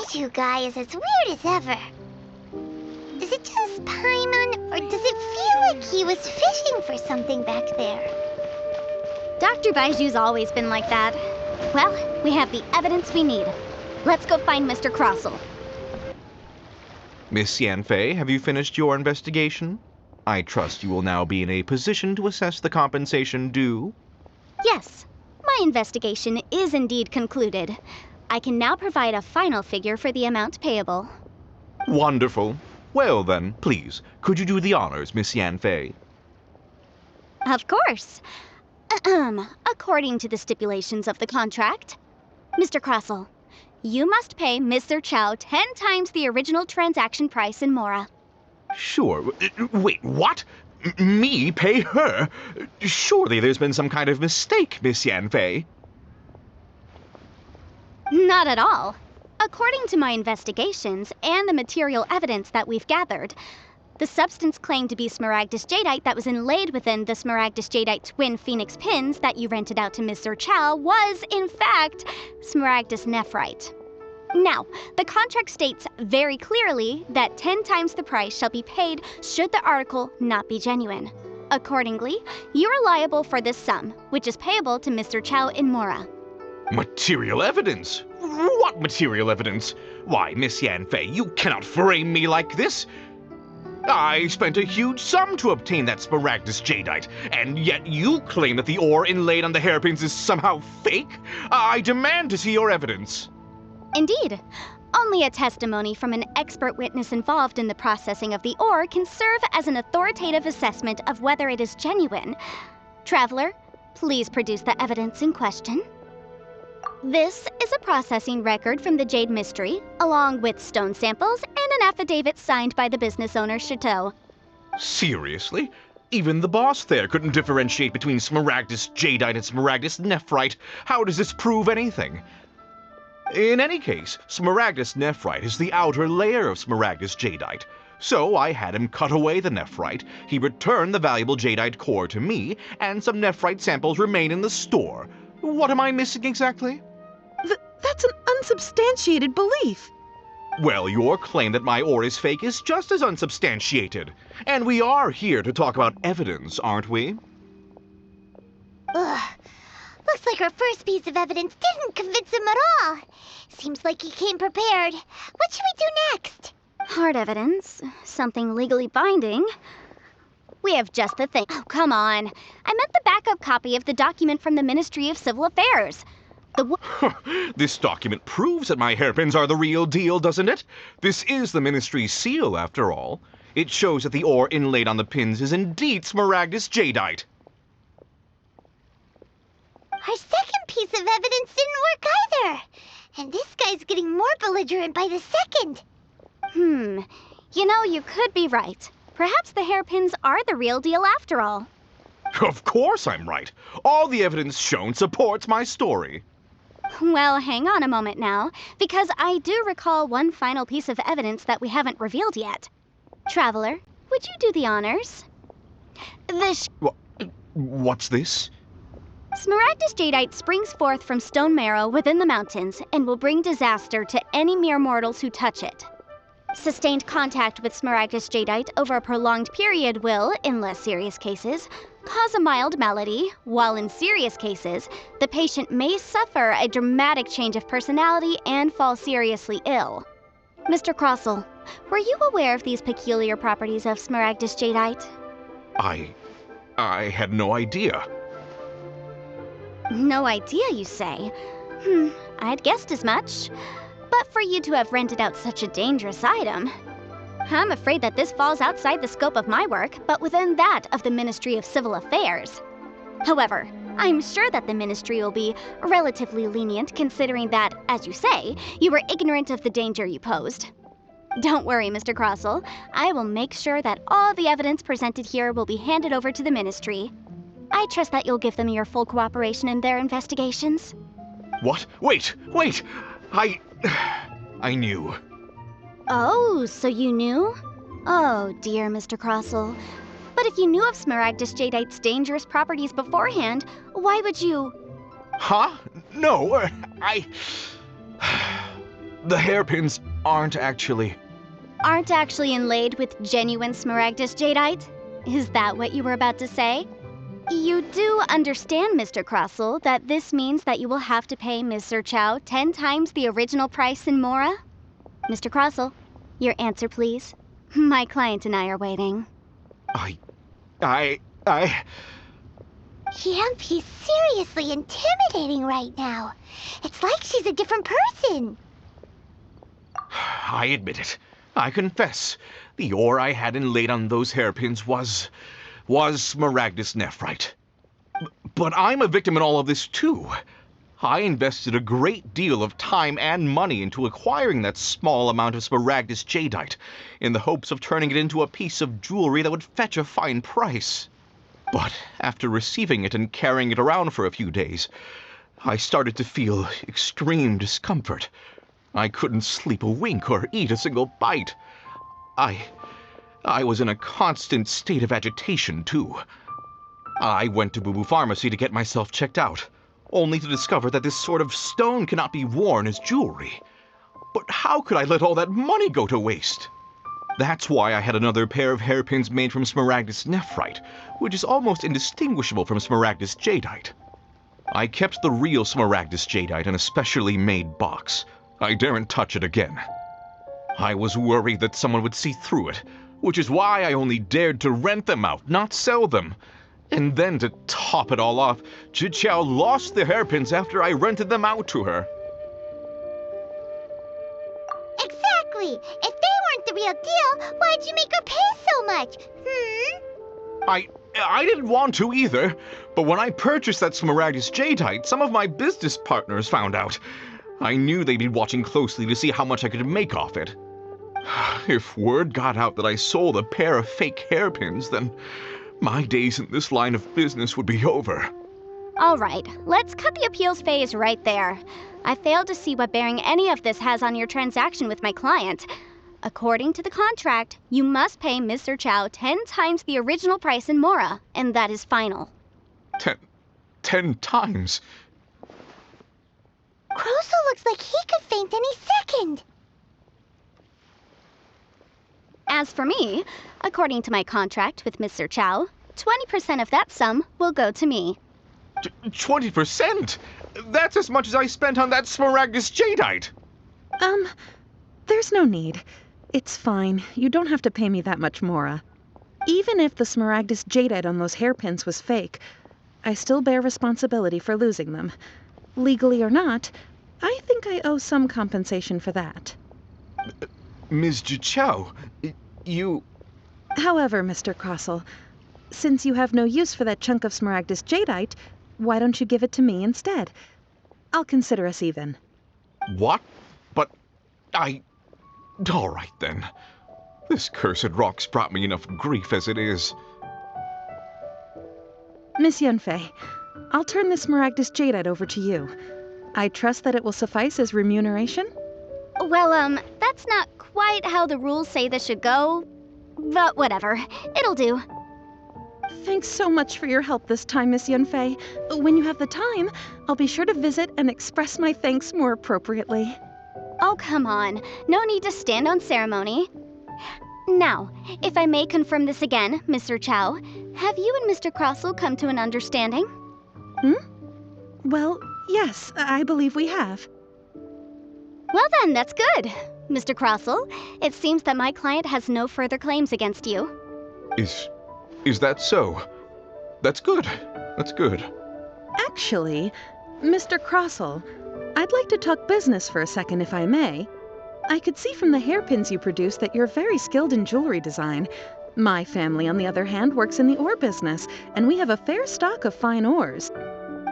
Kaiju guy is as weird as ever. Is it just Paimon, or does it feel like he was fishing for something back there? Dr. Baiju's always been like that. Well, we have the evidence we need. Let's go find Mr. Crossell. Miss Yanfei, have you finished your investigation? I trust you will now be in a position to assess the compensation due. Yes, my investigation is indeed concluded. I can now provide a final figure for the amount payable. Wonderful. Well then, please, could you do the honors, Miss Yanfei? Of course. According to the stipulations of the contract, Mr. Crossell, you must pay Mr. Chow 10 times the original transaction price in Mora. Sure. Wait, what? Me pay her? Surely there's been some kind of mistake, Miss Yanfei. Not at all. According to my investigations and the material evidence that we've gathered, the substance claimed to be Smaragdus Jadeite that was inlaid within the Smaragdus Jadeite twin phoenix pins that you rented out to Mr. Chow was, in fact, Smaragdus nephrite. Now, the contract states very clearly that 10 times the price shall be paid should the article not be genuine. Accordingly, you are liable for this sum, which is payable to Mr. Chow in Mora. Material evidence? What material evidence? Why, Miss Yanfei, you cannot frame me like this. I spent a huge sum to obtain that Smaragdus Jadeite, and yet you claim that the ore inlaid on the hairpins is somehow fake? I demand to see your evidence. Indeed. Only a testimony from an expert witness involved in the processing of the ore can serve as an authoritative assessment of whether it is genuine. Traveler, please produce the evidence in question. This is a processing record from the Jade Mystery, along with stone samples and an affidavit signed by the business owner, Chateau. Seriously? Even the boss there couldn't differentiate between Smaragdus Jadeite and Smaragdus nephrite. How does this prove anything? In any case, Smaragdus nephrite is the outer layer of Smaragdus Jadeite. So I had him cut away the nephrite, he returned the valuable Jadeite core to me, and some nephrite samples remain in the store. What am I missing exactly? That's an unsubstantiated belief. Well, your claim that my ore is fake is just as unsubstantiated. And we are here to talk about evidence, aren't we? Ugh. Looks like our first piece of evidence didn't convince him at all. Seems like he came prepared. What should we do next? Hard evidence. Something legally binding. We have just the thing. Oh, come on. I meant the backup copy of the document from the Ministry of Civil Affairs. This document proves that my hairpins are the real deal, doesn't it? This is the Ministry's seal, after all. It shows that the ore inlaid on the pins is indeed Smaragdus Jadeite. Our second piece of evidence didn't work either. And this guy's getting more belligerent by the second. You know, you could be right. Perhaps the hairpins are the real deal after all. Of course I'm right. All the evidence shown supports my story. Well, hang on a moment now, because I do recall one final piece of evidence that we haven't revealed yet. Traveler, would you do the honors? What's this? Smaragdus Jadeite springs forth from stone marrow within the mountains and will bring disaster to any mere mortals who touch it. Sustained contact with Smaragdus Jadeite over a prolonged period will, in less serious cases, cause a mild malady, while in serious cases, the patient may suffer a dramatic change of personality and fall seriously ill. Mr. Crossell, were you aware of these peculiar properties of Smaragdus Jadeite? I had no idea. No idea, you say? I'd guessed as much. But for you to have rented out such a dangerous item, I'm afraid that this falls outside the scope of my work, but within that of the Ministry of Civil Affairs. However, I'm sure that the Ministry will be relatively lenient considering that, as you say, you were ignorant of the danger you posed. Don't worry, Mr. Crossell. I will make sure that all the evidence presented here will be handed over to the Ministry. I trust that you'll give them your full cooperation in their investigations. What? Wait! I knew. Oh, so you knew? Oh, dear Mr. Crossell. But if you knew of Smaragdus Jadeite's dangerous properties beforehand, why would you... Huh? No, The hairpins aren't actually... Aren't actually inlaid with genuine Smaragdus Jadeite? Is that what you were about to say? You do understand, Mr. Crossell, that this means that you will have to pay Mr. Chow 10 times the original price in Mora? Mr. Crossell, your answer, please. My client and I are waiting. Yep, he's seriously intimidating right now. It's like she's a different person. I admit it. I confess. The ore I had inlaid on those hairpins was Smaragdus nephrite. But I'm a victim in all of this too. I invested a great deal of time and money into acquiring that small amount of Smaragdus Jadeite, in the hopes of turning it into a piece of jewelry that would fetch a fine price. But after receiving it and carrying it around for a few days, I started to feel extreme discomfort. I couldn't sleep a wink or eat a single bite. I was in a constant state of agitation, too. I went to Boo Boo Pharmacy to get myself checked out, only to discover that this sort of stone cannot be worn as jewelry. But how could I let all that money go to waste? That's why I had another pair of hairpins made from Smaragdus nephrite, which is almost indistinguishable from Smaragdus Jadeite. I kept the real Smaragdus Jadeite in a specially made box. I daren't touch it again. I was worried that someone would see through it, which is why I only dared to rent them out, not sell them. And then to top it all off, Jiqiao lost the hairpins after I rented them out to her. Exactly. If they weren't the real deal, why'd you make her pay so much? I didn't want to either, but when I purchased that Smaragdus Jadeite, some of my business partners found out. I knew they'd be watching closely to see how much I could make off it. If word got out that I sold a pair of fake hairpins, then my days in this line of business would be over. All right, let's cut the appeals phase right there. I failed to see what bearing any of this has on your transaction with my client. According to the contract, you must pay Mr. Chow 10 times the original price in Mora, and that is final. 10 times? Crossell looks like he could faint any second. As for me, according to my contract with Mr. Chow, 20% of that sum will go to me. 20%? That's as much as I spent on that Smaragdus Jadeite! There's no need. It's fine. You don't have to pay me that much, Mora. Even if the Smaragdus Jadeite on those hairpins was fake, I still bear responsibility for losing them. Legally or not, I think I owe some compensation for that. Ms. Jiqiao, you... However, Mr. Crossell, since you have no use for that chunk of Smaragdus Jadeite, why don't you give it to me instead? I'll consider us even. What? But all right, then. This cursed rock's brought me enough grief as it is. Miss Yunfei, I'll turn this Smaragdus Jadeite over to you. I trust that it will suffice as remuneration? Well, that's not quite how the rules say this should go. But whatever, it'll do. Thanks so much for your help this time, Miss Yunfei. When you have the time, I'll be sure to visit and express my thanks more appropriately. Oh, come on. No need to stand on ceremony. Now, if I may confirm this again, Mr. Chow, have you and Mr. Crossell come to an understanding? Well, yes, I believe we have. Well then, that's good. Mr. Crossell, it seems that my client has no further claims against you. Is that so? That's good. That's good. Actually, Mr. Crossell, I'd like to talk business for a second, if I may. I could see from the hairpins you produce that you're very skilled in jewelry design. My family, on the other hand, works in the ore business, and we have a fair stock of fine ores.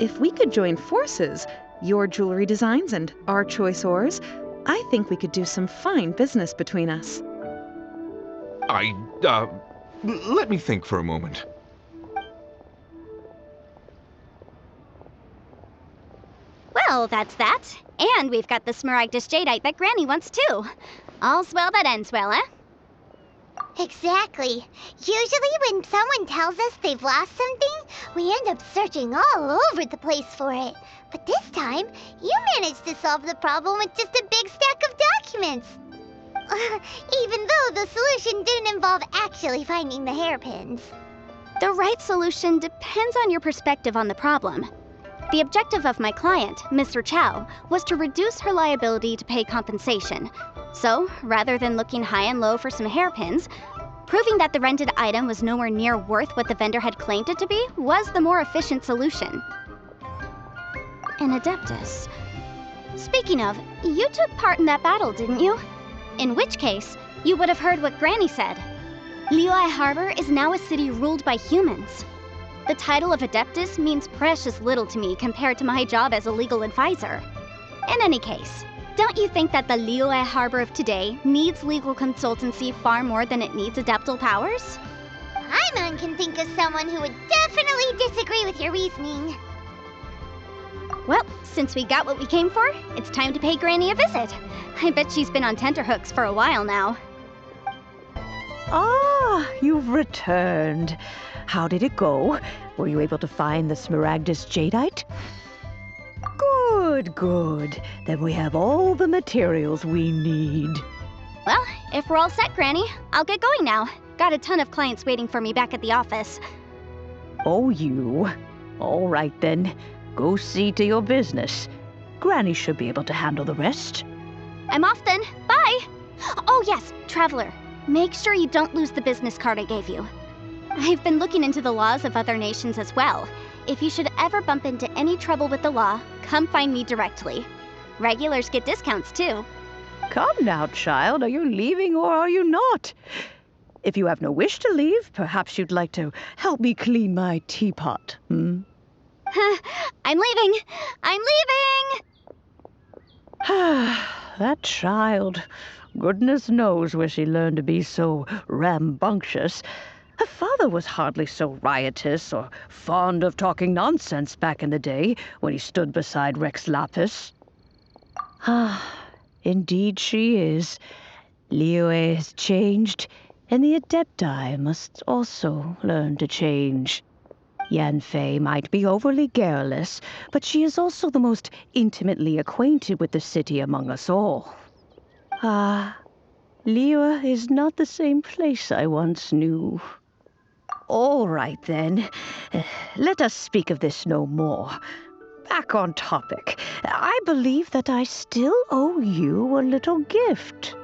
If we could join forces, your jewelry designs and our choice ores, I think we could do some fine business between us. Let me think for a moment. Well, that's that. And we've got the Smaragdus Jadeite that Granny wants too. All's well that ends well, eh? Exactly. Usually when someone tells us they've lost something, we end up searching all over the place for it. But this time, you managed to solve the problem with just a big stack of arrangements. Even though the solution didn't involve actually finding the hairpins. The right solution depends on your perspective on the problem. The objective of my client, Mr. Chow, was to reduce her liability to pay compensation. So, rather than looking high and low for some hairpins, proving that the rented item was nowhere near worth what the vendor had claimed it to be was the more efficient solution. An Adeptus. Speaking of, you took part in that battle, didn't you? In which case, you would have heard what Granny said. Liyue Harbor is now a city ruled by humans. The title of Adeptus means precious little to me compared to my job as a legal advisor. In any case, don't you think that the Liyue Harbor of today needs legal consultancy far more than it needs adeptal powers? Paimon can think of someone who would definitely disagree with your reasoning. Well, since we got what we came for, it's time to pay Granny a visit. I bet she's been on tenterhooks for a while now. Ah, you've returned. How did it go? Were you able to find the Smaragdus Jadeite? Good, good. Then we have all the materials we need. Well, if we're all set, Granny, I'll get going now. Got a ton of clients waiting for me back at the office. Oh, you. All right then. Go see to your business. Granny should be able to handle the rest. I'm off then. Bye! Oh yes, Traveler. Make sure you don't lose the business card I gave you. I've been looking into the laws of other nations as well. If you should ever bump into any trouble with the law, come find me directly. Regulars get discounts too. Come now, child. Are you leaving or are you not? If you have no wish to leave, perhaps you'd like to help me clean my teapot, hmm? I'm leaving! I'm leaving! That child. Goodness knows where she learned to be so rambunctious. Her father was hardly so riotous or fond of talking nonsense back in the day when he stood beside Rex Lapis. Indeed she is. Liyue has changed, and the Adepti must also learn to change. Yanfei might be overly garrulous, but she is also the most intimately acquainted with the city among us all. Liyue is not the same place I once knew. All right, then. Let us speak of this no more. Back on topic. I believe that I still owe you a little gift.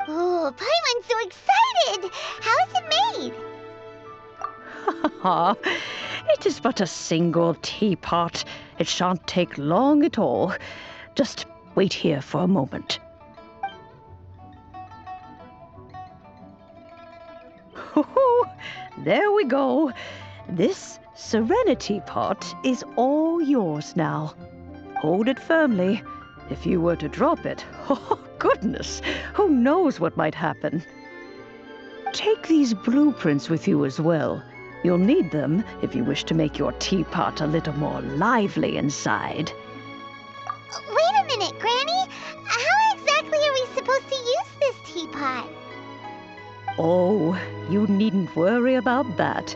Oh, Paimon's so excited! How is it made? It is but a single teapot. It shan't take long at all. Just wait here for a moment. There we go. This Serenity Pot is all yours now. Hold it firmly. If you were to drop it, oh goodness, who knows what might happen. Take these blueprints with you as well. You'll need them if you wish to make your teapot a little more lively inside. Wait a minute, Granny. How exactly are we supposed to use this teapot? Oh, you needn't worry about that.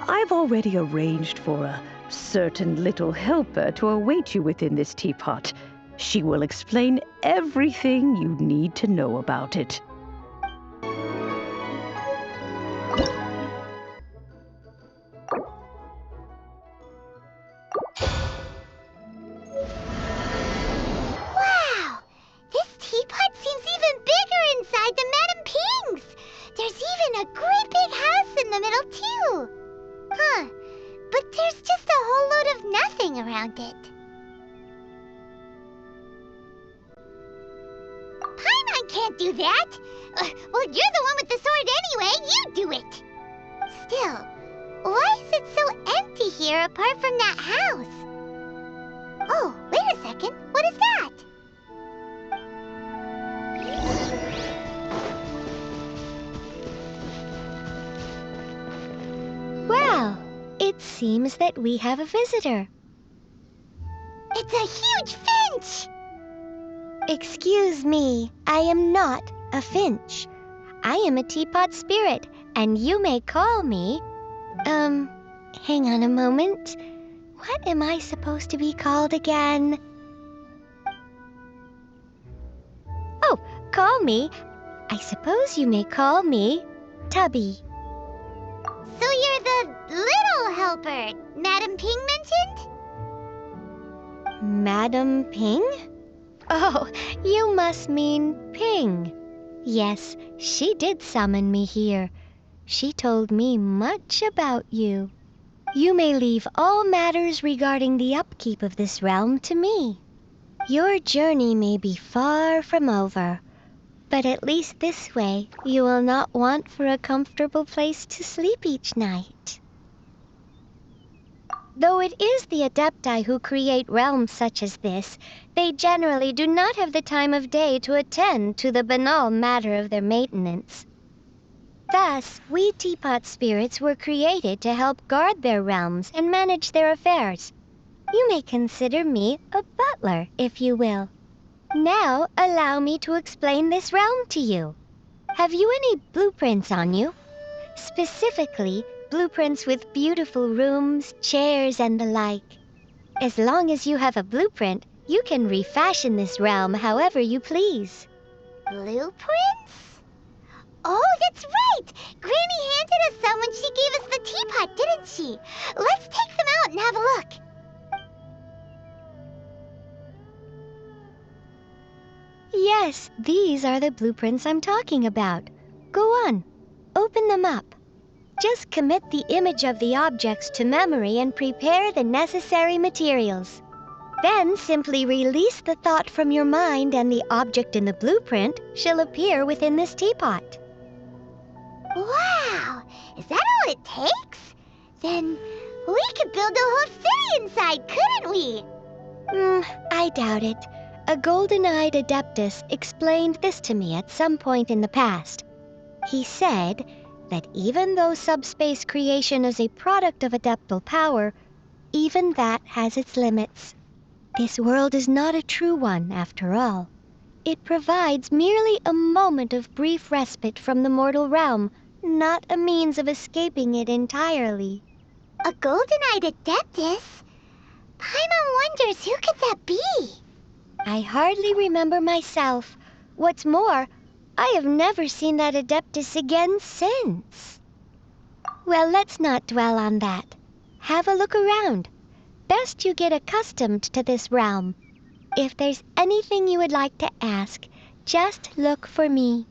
I've already arranged for a certain little helper to await you within this teapot. She will explain everything you need to know about it. Wow! This teapot seems even bigger inside than Madame Ping's! There's even a great big house in the middle, too! Huh. But there's just a whole load of nothing around it. Paimon can't do that! Well, you're the one with the sword anyway! You do it! Still, why is it so empty here apart from that house? Oh, wait a second. What is that? Well, it seems that we have a visitor. It's a huge finch! Excuse me, I am not a finch. I am a teapot spirit, and you may call me... hang on a moment. What am I supposed to be called again? Oh, call me, I suppose you may call me Tubby. So you're the little helper Madam Ping mentioned? Madam Ping? Oh, you must mean Ping. Yes, she did summon me here. She told me much about you. You may leave all matters regarding the upkeep of this realm to me. Your journey may be far from over, but at least this way you will not want for a comfortable place to sleep each night. Though it is the Adepti who create realms such as this, they generally do not have the time of day to attend to the banal matter of their maintenance. Thus, we teapot spirits were created to help guard their realms and manage their affairs. You may consider me a butler, if you will. Now, allow me to explain this realm to you. Have you any blueprints on you? Specifically, blueprints with beautiful rooms, chairs, and the like. As long as you have a blueprint, you can refashion this realm however you please. Blueprints? Oh, that's right! Granny handed us some when she gave us the teapot, didn't she? Let's take them out and have a look. Yes, these are the blueprints I'm talking about. Go on, open them up. Just commit the image of the objects to memory and prepare the necessary materials. Then simply release the thought from your mind and the object in the blueprint shall appear within this teapot. Wow! Is that all it takes? Then we could build a whole city inside, couldn't we? I doubt it. A golden-eyed Adeptus explained this to me at some point in the past. He said that even though subspace creation is a product of adeptal power, even that has its limits. This world is not a true one, after all. It provides merely a moment of brief respite from the mortal realm, not a means of escaping it entirely. A golden-eyed Adeptus? Paimon wonders who could that be? I hardly remember myself. What's more, I have never seen that Adeptus again since. Well, let's not dwell on that. Have a look around. Best you get accustomed to this realm. If there's anything you would like to ask, just look for me.